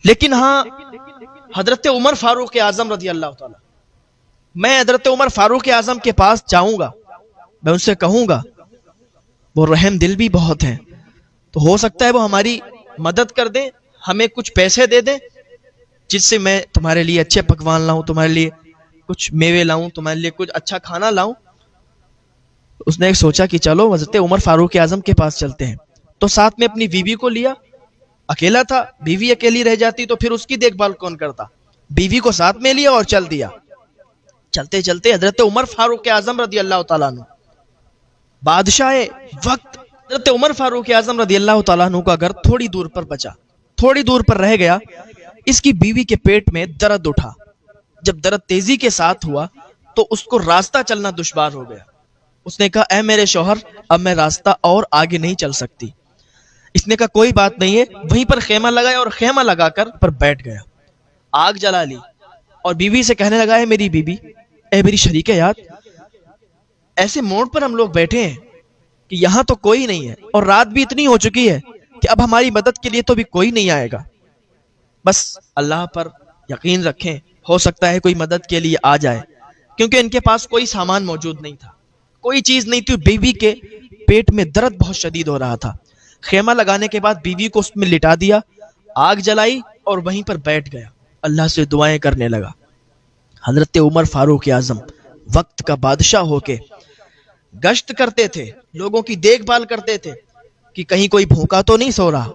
لیکن ہاں حضرت عمر فاروق اعظم رضی اللہ تعالیٰ، میں حضرت عمر فاروق اعظم کے پاس جاؤں گا، میں ان سے کہوں گا، وہ رحم دل بھی بہت ہیں، تو ہو سکتا ہے وہ ہماری مدد کر دیں، ہمیں کچھ پیسے دے دیں جس سے میں تمہارے لیے اچھے پکوان لاؤں، تمہارے لیے کچھ میوے لاؤں، تمہارے لیے کچھ اچھا کھانا لاؤں۔ اس نے ایک سوچا کہ چلو حضرت عمر فاروق اعظم کے پاس چلتے ہیں، تو ساتھ میں اپنی بیوی کو لیا۔ اکیلا تھا، بیوی اکیلی رہ جاتی تو پھر اس کی دیکھ بھال کون کرتا، بیوی کو ساتھ میں لیا اور چل دیا۔ چلتے چلتے حضرت عمر فاروق اعظم رضی اللہ تعالیٰ عنہ، بادشاہ وقت حضرت عمر فاروق اعظم رضی اللہ تعالیٰ عنہ کا گھر تھوڑی دور پر بچا، تھوڑی دور پر رہ گیا۔ اس کی بیوی کے پیٹ میں درد اٹھا، جب درد تیزی کے ساتھ ہوا تو اس کو راستہ چلنا دشوار ہو گیا۔ اس نے کہا اے میرے شوہر، اب میں راستہ اور آگے نہیں چل سکتی۔ اس نے کہا کوئی بات نہیں ہے، وہیں پر خیمہ لگایا اور خیمہ لگا کر پر بیٹھ گیا، آگ جلا لی اور بیوی سے کہنے لگا ہے میری بیوی، اے میری شریک یاد، ایسے موڑ پر ہم لوگ بیٹھے ہیں کہ یہاں تو کوئی نہیں ہے اور رات بھی اتنی ہو چکی ہے کہ اب ہماری مدد کے لیے تو بھی کوئی نہیں آئے گا، بس اللہ پر یقین رکھیں، ہو سکتا ہے کوئی مدد کے لیے آ جائے، کیونکہ ان کے پاس کوئی سامان موجود نہیں تھا، کوئی چیز نہیں تھی۔ بیوی کے پیٹ میں درد بہت شدید ہو رہا تھا۔ خیمہ لگانے کے بعد بیوی کو اس میں لٹا دیا، آگ جلائی اور وہیں پر بیٹھ گیا، اللہ سے دعائیں کرنے لگا۔ حضرت عمر فاروق اعظم وقت کا بادشاہ ہو کے گشت کرتے تھے، لوگوں کی دیکھ بھال کرتے تھے کہ کہیں کوئی بھوکا تو نہیں سو رہا،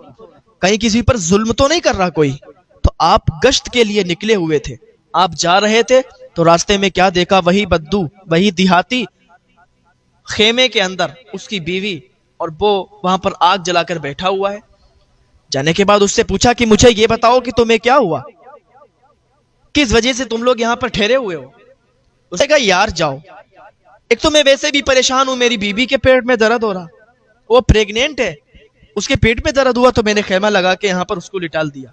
کہیں کسی پر ظلم تو نہیں کر رہا کوئی، تو آپ گشت کے لیے نکلے ہوئے تھے۔ آپ جا رہے تھے تو راستے میں کیا دیکھا، وہی بدو، وہی دیہاتی خیمے کے اندر اس کی بیوی اور وہ وہاں پر آگ جلا کر بیٹھا ہوا ہے۔ جانے کے بعد اس سے پوچھا کہ مجھے یہ بتاؤ کہ تمہیں کیا ہوا، کس وجہ سے تم لوگ یہاں پر ٹھہرے ہوئے ہو۔ اس نے کہا یار جاؤ، ایک تو میں ویسے بھی پریشان ہوں، میری بیوی کے پیٹ میں درد ہو رہا، وہ پریگنینٹ ہے، اس کے پیٹ میں درد ہوا تو میں نے خیمہ لگا کے یہاں پر اس کو لٹال دیا۔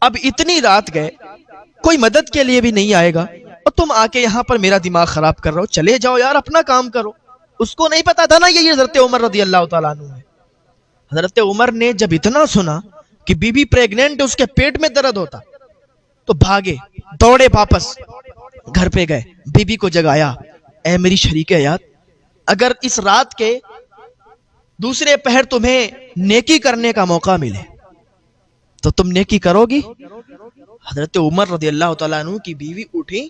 اب اتنی رات گئے، کوئی مدد کے لیے بھی نہیں آئے گا اور تم آ کے یہاں پر میرا دماغ خراب کر رہے ہو، چلے جاؤ یار، اپنا کام کرو۔ اس کو نہیں پتا تھا نا یہ حضرت عمر رضی اللہ تعالیٰ عنہ ہے۔ حضرت عمر نے جب اتنا سنا کہ بیوی پریگنینٹ، اس کے پیٹ میں درد ہوتا، تو بھاگے، دوڑے، واپس گھر پہ گئے، بیوی کو جگایا، اے میری شریک یاد، اگر اس رات کے دوسرے پہر تمہیں نیکی کرنے کا موقع ملے تو تم نیکی کرو گی؟ حضرت عمر رضی اللہ تعالیٰ عنہ کی بیوی اٹھی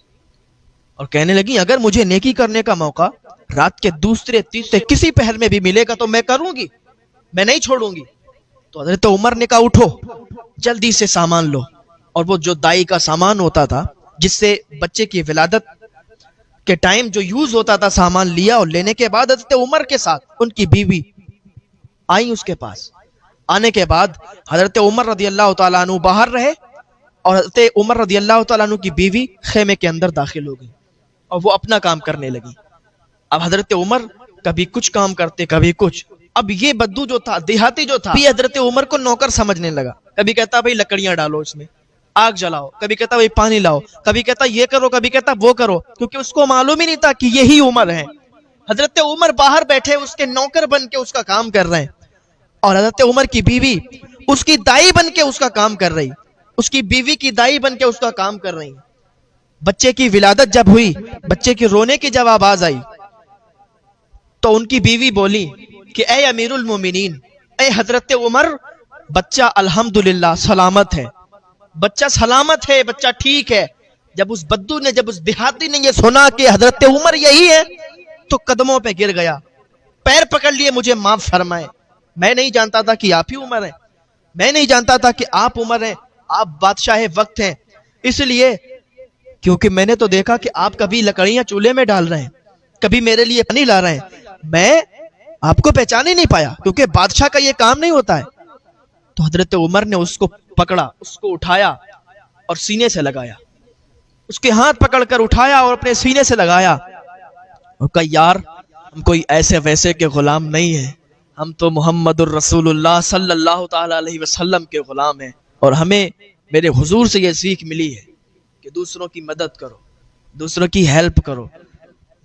اور کہنے لگی اگر مجھے نیکی کرنے کا موقع رات کے دوسرے تیسرے کسی پہر میں بھی ملے گا تو میں کروں گی، میں نہیں چھوڑوں گی۔ تو حضرت عمر نے کہا اٹھو، جلدی سے سامان لو، اور وہ جو دائی کا سامان ہوتا تھا جس سے بچے کی ولادت کے ٹائم جو یوز ہوتا تھا، سامان لیا، اور لینے کے بعد حضرت عمر کے ساتھ ان کی بیوی آئی اس کے پاس۔ آنے کے بعد حضرت عمر رضی اللہ تعالیٰ عنہ باہر رہے اور حضرت عمر رضی اللہ تعالیٰ عنہ کی بیوی خیمے کے اندر داخل ہو گئی اور وہ اپنا کام کرنے لگی۔ اب حضرت عمر کبھی کچھ کام کرتے، کبھی کچھ۔ اب یہ بدو جو تھا، دیہاتی جو تھا، بھی حضرت عمر کو نوکر سمجھنے لگا، کبھی کہتا بھائی لکڑیاں ڈالو اس میں، آگ جلاؤ، کبھی کہتا بھائی پانی لاؤ، کبھی کہتا یہ کرو، کبھی کہتا وہ کرو، کیونکہ اس کو معلوم ہی نہیں تھا کہ یہی عمر ہے۔ حضرت عمر باہر بیٹھے اس کے نوکر بن کے اس کا کام کر رہے ہیں، اور حضرت عمر کی بیوی اس کی دائی بن کے اس کا کام کر رہی، اس کی بیوی کی دائی بن کے اس کا کام کر رہی۔ بچے کی ولادت جب ہوئی، بچے کی رونے کی جب آواز آئی تو ان کی بیوی بولی کہ اے امیر المومنین، اے حضرت عمر، بچہ الحمدللہ سلامت ہے، بچہ سلامت ہے، بچہ ٹھیک ہے۔ جب اس بدو نے، جب اس دیہاتی نے یہ سنا کہ حضرت عمر یہی ہے تو قدموں پہ گر گیا، پیر پکڑ لیے، مجھے معاف فرمائے، میں نہیں جانتا تھا کہ آپ ہی عمر ہیں، میں نہیں جانتا تھا کہ آپ عمر ہیں، آپ بادشاہ وقت ہیں، اس لیے کیونکہ میں نے تو دیکھا کہ آپ کبھی لکڑیاں چولہے میں ڈال رہے ہیں، کبھی میرے لیے پانی لا رہے ہیں، میں آپ کو پہچان ہی نہیں پایا، کیونکہ بادشاہ کا یہ کام نہیں ہوتا ہے۔ تو حضرت عمر نے اس کو پکڑا، اس کو اٹھایا اور سینے سے لگایا، اس کے ہاتھ پکڑ کر اٹھایا اور اپنے سینے سے لگایا اور کہا یار ہم کوئی ایسے ویسے کے غلام نہیں ہیں، ہم تو محمد الرسول اللہ صلی اللہ تعالی علیہ وسلم کے غلام ہیں، اور ہمیں میرے حضور سے یہ سیکھ ملی ہے کہ دوسروں کی مدد کرو، دوسروں کی ہیلپ کرو،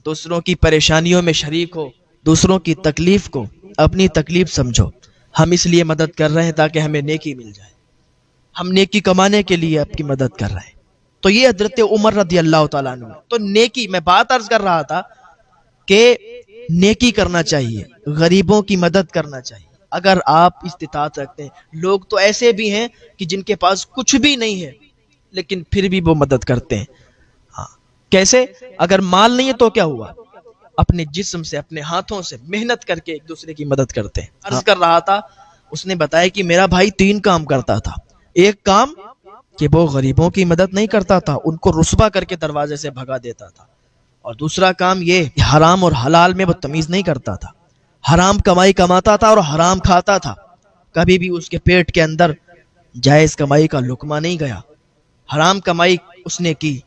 دوسروں کی پریشانیوں میں شریک ہو، دوسروں کی تکلیف کو اپنی تکلیف سمجھو۔ ہم اس لیے مدد کر رہے ہیں تاکہ ہمیں نیکی مل جائے۔ ہم نیکی کمانے کے لیے آپ کی مدد کر رہے ہیں. تو یہ حضرت عمر رضی اللہ تعالیٰ عنہ. تو نیکی، میں بات عرض کر رہا تھا کہ نیکی کرنا چاہیے، غریبوں کی مدد کرنا چاہیے اگر آپ استطاعت رکھتے ہیں. لوگ تو ایسے بھی ہیں کہ جن کے پاس کچھ بھی نہیں ہے لیکن پھر بھی وہ مدد کرتے ہیں. ہاں کیسے؟ اگر مال نہیں ہے تو کیا ہوا، اپنے جسم سے، اپنے ہاتھوں سے محنت کر کے ایک دوسرے کی مدد کرتے ہیں. عرض کر رہا تھا، اس نے بتایا کہ میرا بھائی 3 کام کرتا تھا. ایک کام کہ وہ غریبوں کی مدد نہیں کرتا تھا، ان کو رسوا کر کے دروازے سے بھگا دیتا تھا. اور دوسرا کام یہ کہ حرام اور حلال میں وہ تمیز نہیں کرتا تھا. حرام کمائی کماتا تھا اور حرام کھاتا تھا. کبھی بھی اس کے پیٹ کے اندر جائز کمائی کا لقمہ نہیں گیا، حرام کمائی اس نے کی.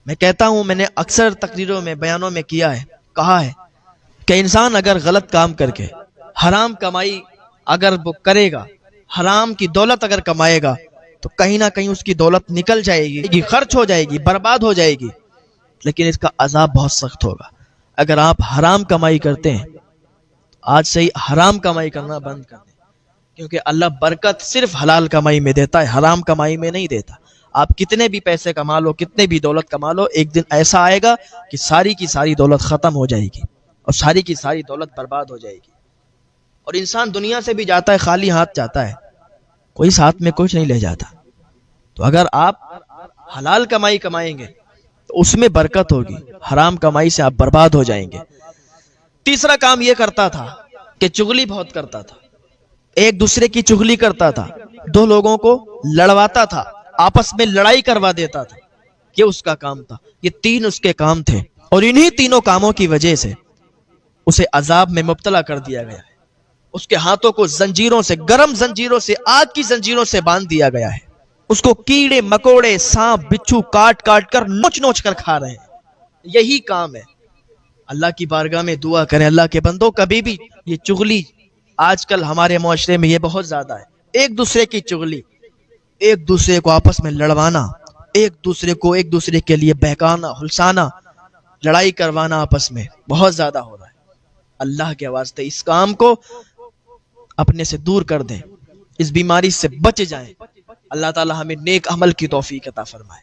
میں کہتا ہوں، میں نے اکثر تقریروں میں، بیانوں میں کہا ہے کہ انسان اگر غلط کام کر کے حرام کمائی اگر وہ کرے گا، حرام کی دولت اگر کمائے گا، تو کہیں نہ کہیں اس کی دولت نکل جائے گی، خرچ ہو جائے گی، برباد ہو جائے گی. لیکن اس کا عذاب بہت سخت ہوگا. اگر آپ حرام کمائی کرتے ہیں، آج سے ہی حرام کمائی کرنا بند کر دیں، کیونکہ اللہ برکت صرف حلال کمائی میں دیتا ہے، حرام کمائی میں نہیں دیتا. آپ کتنے بھی پیسے کما لو، کتنے بھی دولت کما لو، ایک دن ایسا آئے گا کہ ساری کی ساری دولت ختم ہو جائے گی اور ساری کی ساری دولت برباد ہو جائے گی. اور انسان دنیا سے بھی جاتا ہے خالی ہاتھ جاتا ہے، کوئی ساتھ میں کچھ نہیں لے جاتا. تو اگر آپ حلال کمائی کمائیں گے تو اس میں برکت ہوگی، حرام کمائی سے آپ برباد ہو جائیں گے. تیسرا کام یہ کرتا تھا کہ چغلی بہت کرتا تھا، ایک دوسرے کی چغلی کرتا تھا، 2 لوگوں کو لڑواتا تھا، آپس میں لڑائی کروا دیتا تھا. یہ اس کا کام تھا. یہ 3 اس کے کام تھے، اور انہی تینوں کاموں کی وجہ سے اسے عذاب میں مبتلا کر دیا گیا ہے. اس کے ہاتھوں کو زنجیروں سے، گرم زنجیروں سے، آگ کی زنجیروں سے باندھ دیا گیا ہے. اس کو کیڑے مکوڑے، سانپ بچھو کاٹ کاٹ کر، نوچ نوچ کر کھا رہے ہیں. یہی کام ہے. اللہ کی بارگاہ میں دعا کریں، اللہ کے بندوں، کبھی بھی یہ چغلی، آج کل ہمارے معاشرے میں یہ بہت زیادہ ہے، ایک دوسرے کی چغلی، ایک دوسرے کو آپس میں لڑوانا، ایک دوسرے کے لیے بہکانا، ہلسانا، لڑائی کروانا آپس میں بہت زیادہ ہو رہا ہے. اللہ کے واسطے اس کام کو اپنے سے دور کر دیں، اس بیماری سے بچ جائیں. اللہ تعالی ہمیں نیک عمل کی توفیق عطا فرمائے.